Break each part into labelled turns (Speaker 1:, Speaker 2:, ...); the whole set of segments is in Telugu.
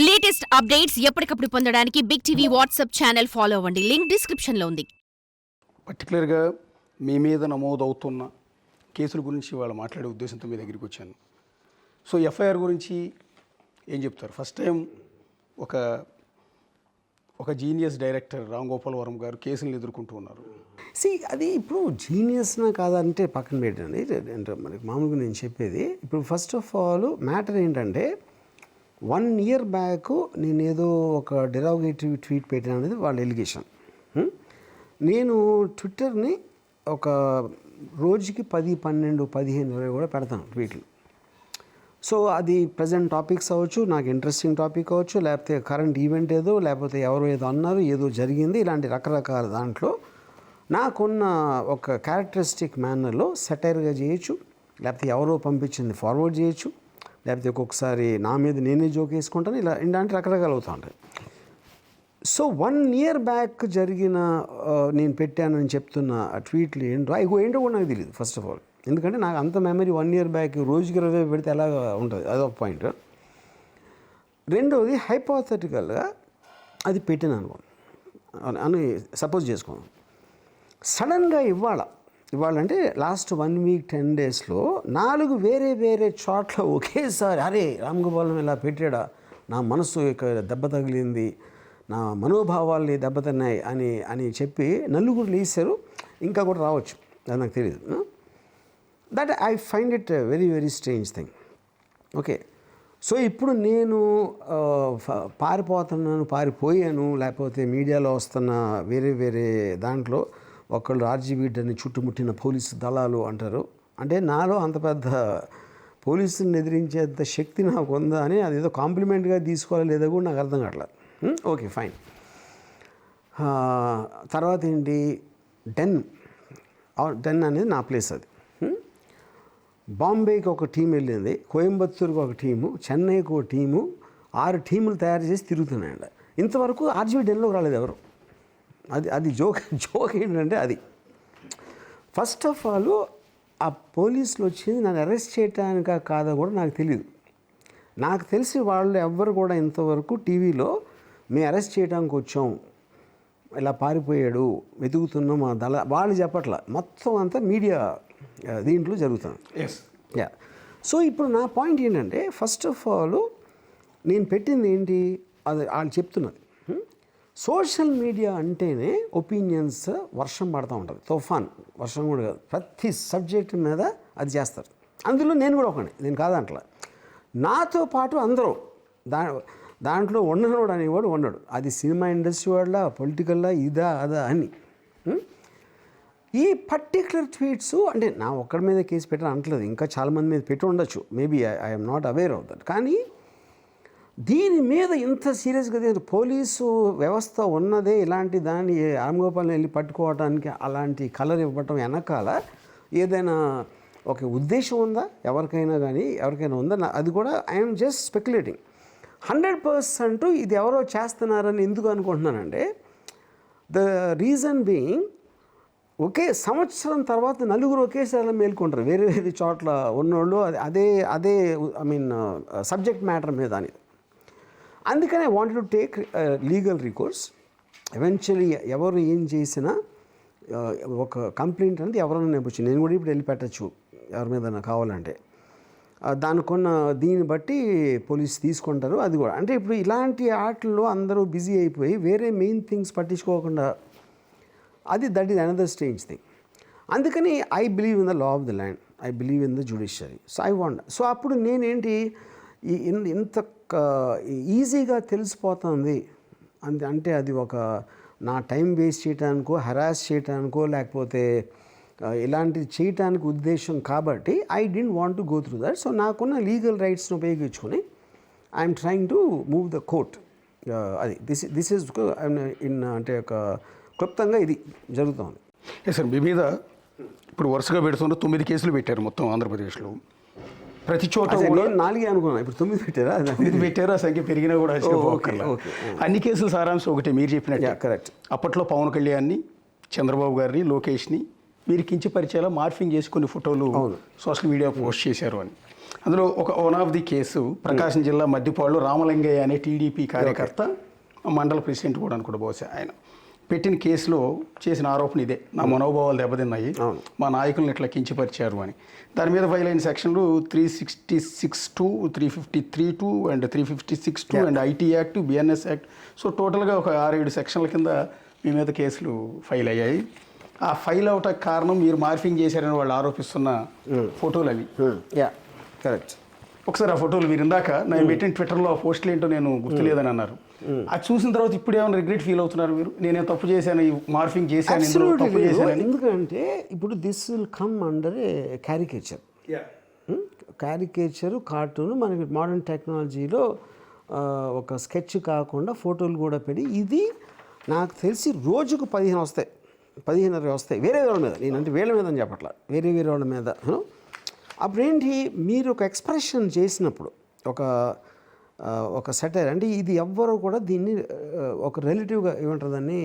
Speaker 1: లేటెస్ట్ అప్డేట్స్ ఎప్పటికప్పుడు పొందడానికి big TV WhatsApp channel follow అవ్వండి. లింక్ డిస్క్రిప్షన్ లో ఉంది.
Speaker 2: పర్టికులర్గా మీ మీద నమోదవుతున్న కేసుల గురించి వాళ్ళు మాట్లాడే ఉద్దేశంతో మీ దగ్గరికి వచ్చాను. సో ఎఫ్ఐఆర్ గురించి ఏం చెప్తారు? ఫస్ట్ టైం ఒక జీనియస్ డైరెక్టర్ రామ్ గోపాల్ వర్మ గారు కేసులను ఎదుర్కొంటూ ఉన్నారు.
Speaker 3: అది ఇప్పుడు జీనియస్నా కాదంటే పక్కన పెట్టండి. అంటే మనకి మామూలుగా నేను చెప్పేది ఇప్పుడు ఫస్ట్ ఆఫ్ ఆల్ మ్యాటర్ ఏంటంటే 1 year బ్యాక్ నేనేదో ఒక డెరాగేటివ్ ట్వీట్ పెట్టాను అనేది వాళ్ళ ఎలిగేషన్. నేను ట్విట్టర్ని ఒక రోజుకి 10, 12, 15, 20 కూడా పెడతాను ట్వీట్లు. సో అది ప్రజెంట్ టాపిక్స్ అవ్వచ్చు, నాకు ఇంట్రెస్టింగ్ టాపిక్ అవ్వచ్చు, లేకపోతే కరెంట్ ఈవెంట్ ఏదో, లేకపోతే ఎవరో ఏదో అన్నారు, ఏదో జరిగింది, ఇలాంటి రకరకాల దాంట్లో నాకున్న ఒక క్యారెక్టరిస్టిక్ మేనర్లో సెటైర్గా చేయొచ్చు, లేకపోతే ఎవరో పంపించింది ఫార్వర్డ్ చేయొచ్చు, లేకపోతే ఒక్కొక్కసారి నా మీద నేనే జోక్ వేసుకుంటాను, ఇలాంటి రకరకాలు అవుతూ ఉంటాయి. సో 1 year బ్యాక్ జరిగిన నేను పెట్టానని చెప్తున్న ఆ ట్వీట్లు ఏంటో కూడా నాకు తెలియదు ఫస్ట్ ఆఫ్ ఆల్. ఎందుకంటే నాకు అంత మెమరీ 1 year బ్యాక్ రోజుకి 20 పెడితే ఎలా ఉంటుంది, అదొక పాయింట్. రెండవది హైపోథెటికల్గా అది పెట్టాను అని సపోజ్ చేసుకున్నాను. సడన్గా ఇవాళ అంటే లాస్ట్ 1 week 10 daysలో 4 వేరే చోట్ల ఒకేసారి అరే రామ్ గోపాలం ఇలా పెట్టాడా, నా మనసు దెబ్బ తగిలింది, నా మనోభావాల్ని దెబ్బతిన్నాయి అని చెప్పి నలుగురు లేచారు. ఇంకా కూడా రావచ్చు, అది నాకు తెలియదు. That I find it very very strange thing. Okay, so ఇప్పుడు నేను పారిపోయాను, లేకపోతే మీడియాలో వస్తున్న వేరే దాంట్లో ఒకళ్ళు ఆర్జీబీడ్ని చుట్టుముట్టిన పోలీసు దళాలు అంటారు. అంటే నాలో అంత పెద్ద పోలీసుని ఎదిరించేంత శక్తి నాకు ఉందా అని అదేదో కాంప్లిమెంట్గా తీసుకోవాలి లేదా కూడా నాకు అర్థం కావట్లేదు. Okay fine. తర్వాత ఏంటి, డెన్ అనేది నా ప్లేస్. అది బాంబేకి ఒక టీం వెళ్ళింది, కోయంబత్తూరుకి ఒక టీము, చెన్నైకి ఒక టీము, 6 టీములు తయారు చేసి తిరుగుతున్నాయండి. ఇంతవరకు ఆర్జీబీ డెన్లోకి రాలేదు ఎవరు. అది జోక్ ఏంటంటే అది ఫస్ట్ ఆఫ్ ఆల్ ఆ పోలీసులు వచ్చింది నన్ను అరెస్ట్ చేయటానికా కాదా కూడా నాకు తెలియదు. నాకు తెలిసి వాళ్ళు ఎవ్వరు కూడా ఇంతవరకు టీవీలో మేము అరెస్ట్ చేయడానికి వచ్చాం, ఇలా పారిపోయాడు, వెతుకుతున్నాం మా వాళ్ళు చెప్పట్ల. మొత్తం అంతా మీడియా దీంట్లో జరుగుతుంది. యా. సో ఇప్పుడు నా పాయింట్ ఏంటంటే ఫస్ట్ ఆఫ్ ఆల్ నేను పెట్టింది ఏంటి, అది వాళ్ళు చెప్తున్నది. సోషల్ మీడియా అంటేనే ఒపీనియన్స్ వర్షం పడుతూ ఉంటుంది, తుఫాన్ వర్షం కూడా కాదు, ప్రతి సబ్జెక్ట్ మీద అది చేస్తారు. అందులో నేను కూడా ఒకని, నేను కాదంట్లా. నాతో పాటు అందరూ దాంట్లో ఉండనోడు అనేవాడు ఉండడు. అది సినిమా ఇండస్ట్రీ వాళ్ళ, పొలిటికల్లా, ఇదా అదా అని. ఈ పర్టిక్యులర్ ట్వీట్స్ అంటే నా ఒక్కడి మీద కేసు పెట్టాలని అంటలేదు, ఇంకా చాలామంది మీద పెట్టి ఉండొచ్చు, maybe I'm not aware of that. కానీ దీని మీద ఇంత సీరియస్గా పోలీసు వ్యవస్థ ఉన్నదే ఇలాంటి దాన్ని రామ్ గోపాల్ని వెళ్ళి పట్టుకోవడానికి అలాంటి కలర్ ఇవ్వటం వెనకాల ఏదైనా ఒక ఉద్దేశం ఉందా ఎవరికైనా ఉందా? అది కూడా ఐఎమ్ జస్ట్ స్పెక్యులేటింగ్. 100% ఇది ఎవరో చేస్తున్నారని ఎందుకు అనుకుంటున్నానంటే ద రీజన్ బీయింగ్ ఒకే సంవత్సరం తర్వాత నలుగురు ఒకేసారి మేల్కొంటారు వేరే చోట్ల ఉన్నోళ్ళు, అదే ఐ మీన్ సబ్జెక్ట్ మ్యాటర్ మీద అని. అందుకని I wanted to take legal recourse. Eventually ఎవరు ఏం చేసినా ఒక కంప్లైంట్ అనేది ఎవరైనా నేర్పచ్చు. నేను కూడా ఇప్పుడు వెళ్ళి పెట్టచ్చు ఎవరి మీద కావాలంటే. దానికున్న దీన్ని బట్టి పోలీసు తీసుకుంటారు. అది కూడా అంటే ఇప్పుడు ఇలాంటి ఆటల్లో అందరూ బిజీ అయిపోయి వేరే మెయిన్ థింగ్స్ పట్టించుకోకుండా that is another strange thing. అందుకని I believe in the law of the land, I believe in the judiciary. So I want. So అప్పుడు నేనేంటి ఇంత ఈజీగా తెలిసిపోతుంది అంటే అది ఒక నా టైం వేస్ట్ చేయడానికో, హెరాస్ చేయడానికో, లేకపోతే ఇలాంటిది చేయటానికి ఉద్దేశం కాబట్టి I don't want to go through that. So నాకున్న లీగల్ రైట్స్ని ఉపయోగించుకొని I'm trying to move the court. అది దిస్ ఈజ్ ఇన్ అంటే ఒక క్లుప్తంగా ఇది జరుగుతుంది.
Speaker 2: సార్ మీ మీద ఇప్పుడు వరుసగా పెడుతున్న 9 కేసులు పెట్టారు మొత్తం ఆంధ్రప్రదేశ్లో. ప్రతి చోట
Speaker 3: 4 అనుకున్నాను, ఇప్పుడు 9 పెట్టారా?
Speaker 2: 9 పెట్టారు. ఆ సంఖ్య పెరిగినా కూడా అన్ని కేసులు సారాంశం ఒకటే మీరు చెప్పినట్టు.
Speaker 3: కరెక్ట్.
Speaker 2: అప్పట్లో పవన్ కళ్యాణ్ని, చంద్రబాబు గారిని, లోకేష్ని మీరు కించపరిచేలా మార్ఫింగ్ చేసి కొన్ని ఫోటోలు సోషల్ మీడియా పోస్ట్ చేశారు అని. అందులో వన్ ఆఫ్ ది కేసు ప్రకాశం జిల్లా మద్దిపాడులో రామలింగయ్య అనే టీడీపీ కార్యకర్త, మండల ప్రెసిడెంట్ కూడా అనుకుంటా బహుశా ఆయన పెట్టిన కేసులో చేసిన ఆరోపణ ఇదే, నా మనోభావాలు దెబ్బతిన్నాయి, మా నాయకులను ఇట్లా కించపరిచారు అని. దాని మీద ఫైల్ అయిన సెక్షన్లు 366(2), 353(2) and 356(2) and IT act, BNS act. So టోటల్గా ఒక 6-7 సెక్షన్ల కింద మీ మీద కేసులు ఫైల్ అయ్యాయి. ఆ ఫైల్ అవటానికి కారణం మీరు మార్ఫింగ్ చేశారని వాళ్ళు ఆరోపిస్తున్న ఫోటోలు అవి.
Speaker 3: కరెక్ట్.
Speaker 2: ఒకసారి ఆ ఫోటోలు మీరు ఇందాక నేను పెట్టిన ట్విట్టర్లో ఆ పోస్టులు ఏంటో నేను గుర్తులేదని అన్నారు. అది చూసిన తర్వాత ఇప్పుడు ఏమైనా రిగ్రెట్ ఫీల్ అవుతున్నారు మీరు? నేనే తప్పు చేశాను, ఈ మార్ఫింగ్ చేశాను, తప్పు చేశాను.
Speaker 3: ఎందుకంటే ఇప్పుడు this will come under a caricature. Caricature, cartoon మనకి మోడర్న్ టెక్నాలజీలో ఒక స్కెచ్ కాకుండా ఫోటోలు కూడా పెట్టి, ఇది నాకు తెలిసి రోజుకు 15 వస్తాయి, 15 వస్తాయి వేరే వాళ్ళ మీద. నేనంటే వీళ్ళ మీద అని చెప్పట్లా, వేరే వాళ్ళ మీద. అప్పుడేంటి, మీరు ఒక ఎక్స్ప్రెషన్ చేసినప్పుడు ఒక సెటైర్ అంటే ఇది ఎవ్వరూ కూడా దీన్ని ఒక రిలేటివ్గా ఏమంటారు దాన్ని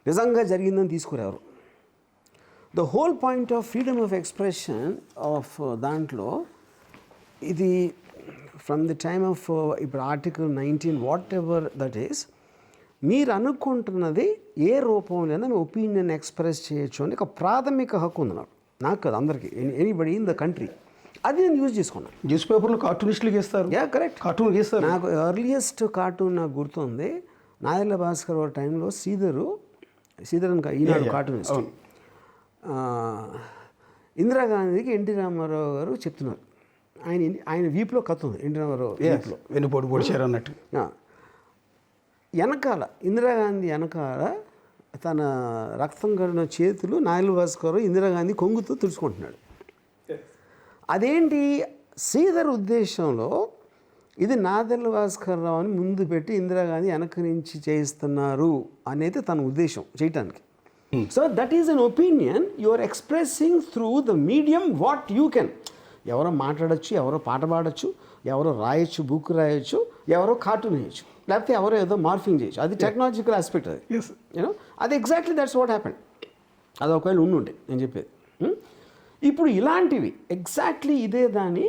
Speaker 3: నిజంగా జరిగిందని తీసుకురారు. The whole point of freedom of expression of దాంట్లో ఇది ఫ్రమ్ ది టైమ్ ఆఫ్ ఇప్పుడు article 19 whatever that is, మీరు అనుకుంటున్నది ఏ రూపంలోనైనా మీ ఒపీనియన్ ఎక్స్ప్రెస్ చేయొచ్చు అని ఒక ప్రాథమిక హక్కు ఉంది నాకు కాదు, అందరికీ, ఎనీబడి ఇన్ ద కంట్రీ. అది నేను యూజ్ చేసుకున్నాను.
Speaker 2: న్యూస్ పేపర్లో కార్టూనిస్టులు గీస్తారు.
Speaker 3: కరెక్ట్,
Speaker 2: కార్టూన్ గీస్తారు.
Speaker 3: నాకు ఎర్లియస్ట్ కార్టూన్ నాకు గుర్తుంది, నాదెళ్ల భాస్కర్ ఒక టైంలో శ్రీధర్ ఈనాడు కార్టూనిస్ట్, ఇందిరాగాంధీకి ఎన్టీ రామారావు గారు చెప్తున్నారు, ఆయన వీపులో కథ ఉంది, ఎన్టీ రామారావు వీపులో
Speaker 2: వెన్నుపోటు పొడిచారు అన్నట్టు.
Speaker 3: వెనకాల ఇందిరాగాంధీ వెనకాల తన రక్తం కడిన చేతులు నాయల భాస్కర్ ఇందిరాగాంధీ కొంగుతూ తుడుచుకుంటున్నాడు. అదేంటి, శ్రీధర్ ఉద్దేశంలో ఇది నాదెళ్ల భాస్కర్ రావు అని ముందు పెట్టి ఇందిరాగాంధీ వెనక నుంచి చేయిస్తున్నారు అనేది తన ఉద్దేశం చేయటానికి. So that is an opinion you are expressing through the medium what you can. ఎవరో మాట్లాడచ్చు, ఎవరో పాట పాడచ్చు, ఎవరో రాయొచ్చు, బుక్ రాయొచ్చు, ఎవరో కార్టూన్ వేయచ్చు, లేకపోతే ఎవరో ఏదో మార్ఫింగ్ చేయొచ్చు. అది టెక్నాలజికల్ ఆస్పెక్ట్. అది యూనో అది ఎగ్జాక్ట్లీ దట్స్ వాట్ హ్యాపెండ్. అది ఒకవేళ ఉండుంటే నేను చెప్పేది. ఇప్పుడు ఇలాంటివి ఎగ్జాక్ట్లీ ఇదే దాన్ని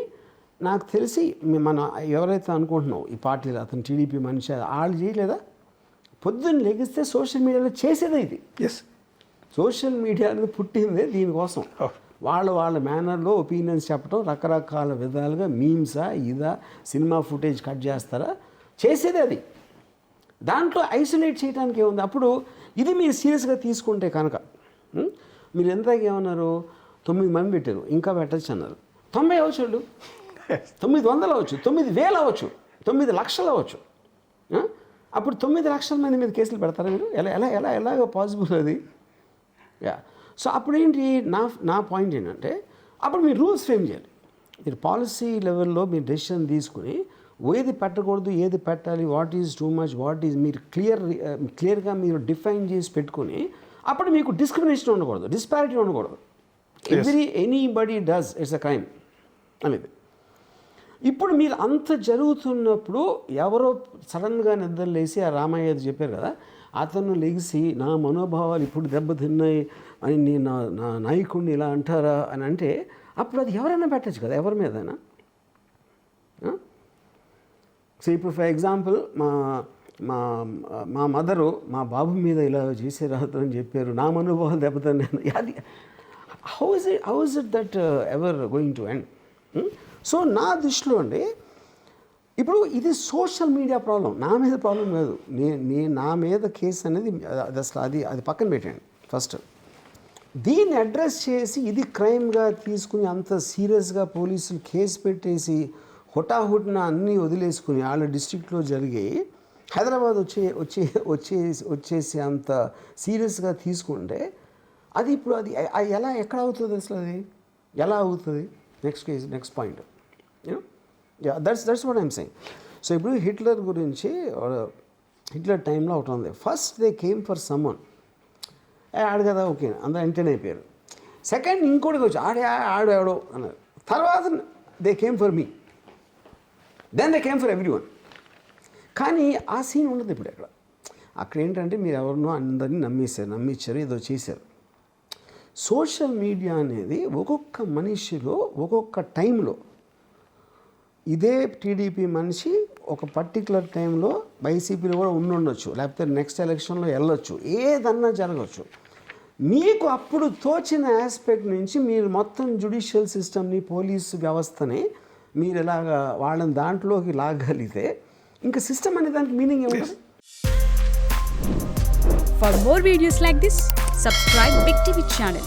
Speaker 3: నాకు తెలిసి మన ఎవరైతే అనుకుంటున్నావు ఈ పార్టీలో అతను టీడీపీ మనిషి వాళ్ళు చేయలేదా? పొద్దున్న లెగిస్తే సోషల్ మీడియాలో చేసేదే ఇది. సోషల్ మీడియా అనేది పుట్టిందే దీనికోసం. వాళ్ళ మేనర్లో ఒపీనియన్స్ చెప్పడం, రకరకాల విధాలుగా మీమ్సా ఇదా సినిమా ఫుటేజ్ కట్ చేస్తారా, చేసేదే అది. దాంట్లో ఐసోలేట్ చేయడానికి ఏముంది? అప్పుడు ఇది మీరు సీరియస్గా తీసుకుంటే కనుక మీరు ఎంతగా ఏమన్నారు, 9 మంది పెట్టారు, ఇంకా పెట్టచ్చు అన్నారు. 90 అవచ్చు, 900 అవచ్చు, 9000 అవ్వచ్చు, 9 లక్షలు అవ్వచ్చు. అప్పుడు 9 లక్షల మంది మీద కేసులు పెడతారా మీరు? ఎలాగ పాసిబుల్ అది? సో అప్పుడేంటి, నా పాయింట్ ఏంటంటే, అప్పుడు మీరు రూల్స్ ఫ్రేమ్ చేయాలి. మీరు పాలసీ లెవెల్లో మీరు డెసిషన్ తీసుకుని ఏది పెట్టకూడదు, ఏది పెట్టాలి, what is too much, what is మీరు క్లియర్గా మీరు డిఫైన్ చేసి పెట్టుకుని, అప్పుడు మీకు డిస్క్రిమినేషన్ ఉండకూడదు, డిస్పారిటీ ఉండకూడదు. Anybody does, it's a crime అనేది. ఇప్పుడు మీరు అంత జరుగుతున్నప్పుడు ఎవరో సడన్గా నిద్రలేసి ఆ రామయ్య చెప్పారు కదా, అతను లెగిసి నా మనోభావాలు ఇప్పుడు దెబ్బతిన్నాయి అని నా నాయకుడిని ఇలా అంటారా అని అంటే, అప్పుడు అది ఎవరైనా పెట్టచ్చు కదా, ఎవరి మీదైనా. సో ఇప్పుడు ఫర్ ఎగ్జాంపుల్ మా మదరు మా బాబు మీద ఇలా చేసారు అని చెప్పారు, నా మనోభావాలు దెబ్బతిన్నాను. అది how is it that ever going to end? So నా దృష్టిలో అండి, ఇప్పుడు ఇది సోషల్ మీడియా ప్రాబ్లం, నా మీద ప్రాబ్లం కాదు. నా మీద కేసు అనేది అసలు అది పక్కన పెట్టండి. ఫస్ట్ దీన్ని అడ్రస్ చేసి ఇది క్రైమ్గా తీసుకుని అంత సీరియస్గా పోలీసులు కేసు పెట్టేసి హుటాహుటిన అన్నీ వదిలేసుకుని వాళ్ళ డిస్ట్రిక్ట్లో జరిగి హైదరాబాద్ వచ్చేసి అంత సీరియస్గా తీసుకుంటే అది ఇప్పుడు అది ఎక్కడ అవుతుంది అసలు? అది ఎలా అవుతుంది? Next point that's what I'm saying. So ఇప్పుడు హిట్లర్ గురించి, హిట్లర్ టైంలో ఒకటి ఉంది, first they came for someone, ఆడు కదా ఓకే అందరూ ఎంటర్టైన్ అయిపోయారు. సెకండ్ ఇంకోటికి వచ్చి ఆడాడో అన్నారు. తర్వాత they came for me, then they came for every one. కానీ ఆ సీన్ ఉండదు ఇప్పుడు అక్కడ ఏంటంటే మీరు ఎవరినో అందరినీ నమ్మించారు, ఏదో చేశారు. సోషల్ మీడియా అనేది ఒక్కొక్క మనిషిలో ఒక్కొక్క టైంలో ఇదే టీడీపీ మనిషి ఒక పర్టికులర్ టైంలో వైసీపీలో కూడా ఉండొచ్చు, లేకపోతే నెక్స్ట్ ఎలక్షన్లో వెళ్ళొచ్చు, ఏదన్నా జరగచ్చు. మీకు అప్పుడు తోచిన ఆస్పెక్ట్ నుంచి మీరు మొత్తం జ్యుడిషియల్ సిస్టమ్ని, పోలీసు వ్యవస్థని మీరు ఇలాగా వాళ్ళని దాంట్లోకి లాగలిగితే ఇంకా సిస్టమ్ అనే దానికి మీనింగ్ ఏముంటుంది?
Speaker 4: For more videos like this, subscribe Big TV channel.